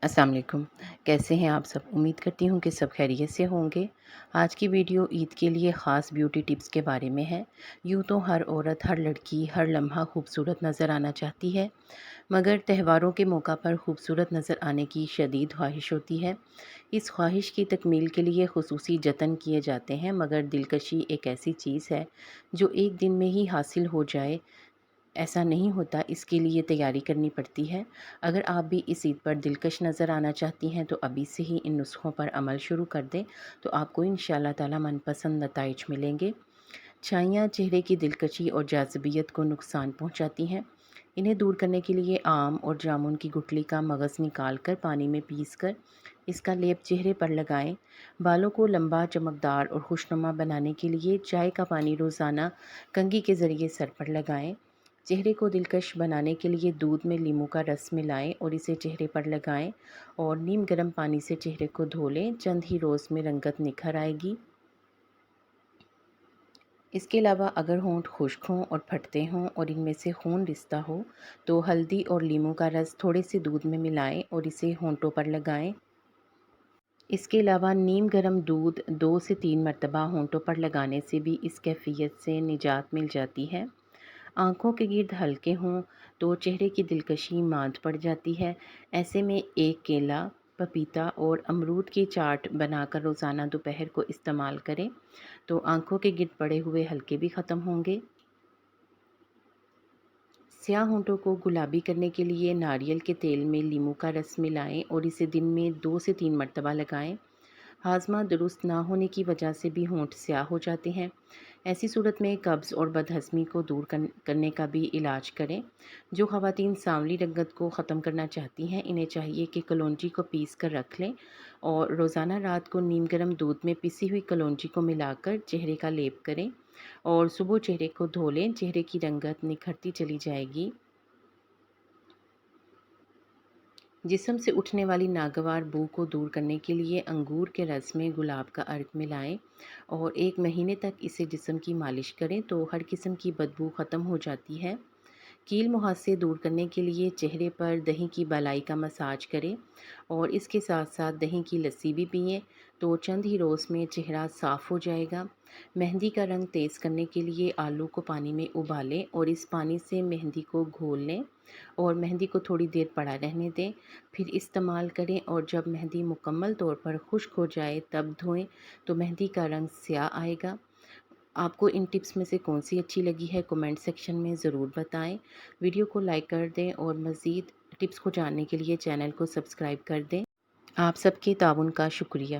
السلام علیکم، کیسے ہیں آپ سب؟ امید کرتی ہوں کہ سب خیریت سے ہوں گے۔ آج کی ویڈیو عید کے لیے خاص بیوٹی ٹپس کے بارے میں ہے۔ یوں تو ہر عورت، ہر لڑکی ہر لمحہ خوبصورت نظر آنا چاہتی ہے، مگر تہواروں کے موقع پر خوبصورت نظر آنے کی شدید خواہش ہوتی ہے۔ اس خواہش کی تکمیل کے لیے خصوصی جتن کیے جاتے ہیں، مگر دلکشی ایک ایسی چیز ہے جو ایک دن میں ہی حاصل ہو جائے ایسا نہیں ہوتا، اس کے لیے تیاری کرنی پڑتی ہے۔ اگر آپ بھی اس عید پر دلکش نظر آنا چاہتی ہیں تو ابھی سے ہی ان نسخوں پر عمل شروع کر دیں تو آپ کو انشاءاللہ تعالی من پسند نتائج ملیں گے۔ چھائیاں چہرے کی دلکشی اور جاذبیت کو نقصان پہنچاتی ہیں۔ انہیں دور کرنے کے لیے آم اور جامن کی گٹلی کا مغز نکال کر پانی میں پیس کر اس کا لیپ چہرے پر لگائیں۔ بالوں کو لمبا، چمکدار اور خوشنما بنانے کے لیے چائے کا پانی روزانہ کنگھی کے ذریعے سر پر لگائیں۔ چہرے کو دلکش بنانے کے لیے دودھ میں لیموں کا رس ملائیں اور اسے چہرے پر لگائیں اور نیم گرم پانی سے چہرے کو دھو لیں۔ چند ہی روز میں رنگت نکھر آئے گی۔ اس کے علاوہ اگر ہونٹ خشک ہوں اور پھٹتے ہوں اور ان میں سے خون رستا ہو تو ہلدی اور لیموں کا رس تھوڑے سے دودھ میں ملائیں اور اسے ہونٹوں پر لگائیں۔ اس کے علاوہ نیم گرم دودھ 2 سے 3 مرتبہ ہونٹوں پر لگانے سے بھی اس کیفیت سے نجات مل جاتی ہے۔ آنکھوں کے گرد ہلکے ہوں تو چہرے کی دلکشی ماند پڑ جاتی ہے۔ ایسے میں ایک کیلا، پپیتا اور امرود کی چاٹ بنا کر روزانہ دوپہر کو استعمال کریں تو آنکھوں کے گرد پڑے ہوئے ہلکے بھی ختم ہوں گے۔ سیاہ ہونٹوں کو گلابی کرنے کے لیے ناریل کے تیل میں لیموں کا رس ملائیں اور اسے دن میں 2 سے 3 مرتبہ لگائیں۔ ہاضمہ درست نہ ہونے کی وجہ سے بھی ہونٹ سیاہ ہو جاتے ہیں۔ ایسی صورت میں قبض اور بدہضمی کو دور کرنے کا بھی علاج کریں۔ جو خواتین سانولی رنگت کو ختم کرنا چاہتی ہیں انہیں چاہیے کہ کلونجی کو پیس کر رکھ لیں اور روزانہ رات کو نیم گرم دودھ میں پسی ہوئی کلونجی کو ملا کر چہرے کا لیپ کریں اور صبح چہرے کو دھو لیں۔ چہرے کی رنگت نکھرتی چلی جائے گی۔ جسم سے اٹھنے والی ناگوار بو کو دور کرنے کے لیے انگور کے رس میں گلاب کا عرق ملائیں اور 1 مہینے تک اسے جسم کی مالش کریں تو ہر قسم کی بدبو ختم ہو جاتی ہے۔ کیل مہاسے دور کرنے کے لیے چہرے پر دہی کی بالائی کا مساج کریں اور اس کے ساتھ ساتھ دہی کی لسی بھی پئیں تو چند ہی روز میں چہرہ صاف ہو جائے گا۔ مہندی کا رنگ تیز کرنے کے لیے آلو کو پانی میں ابالیں اور اس پانی سے مہندی کو گھول لیں اور مہندی کو تھوڑی دیر پڑا رہنے دیں، پھر استعمال کریں اور جب مہندی مکمل طور پر خشک ہو جائے تب دھوئیں تو مہندی کا رنگ سیاہ آئے گا۔ آپ کو ان ٹپس میں سے کون سی اچھی لگی ہے کمنٹ سیکشن میں ضرور بتائیں۔ ویڈیو کو لائک کر دیں اور مزید ٹپس کو جاننے کے لیے چینل کو سبسکرائب کر دیں۔ آپ سب کے تعاون کا شکریہ۔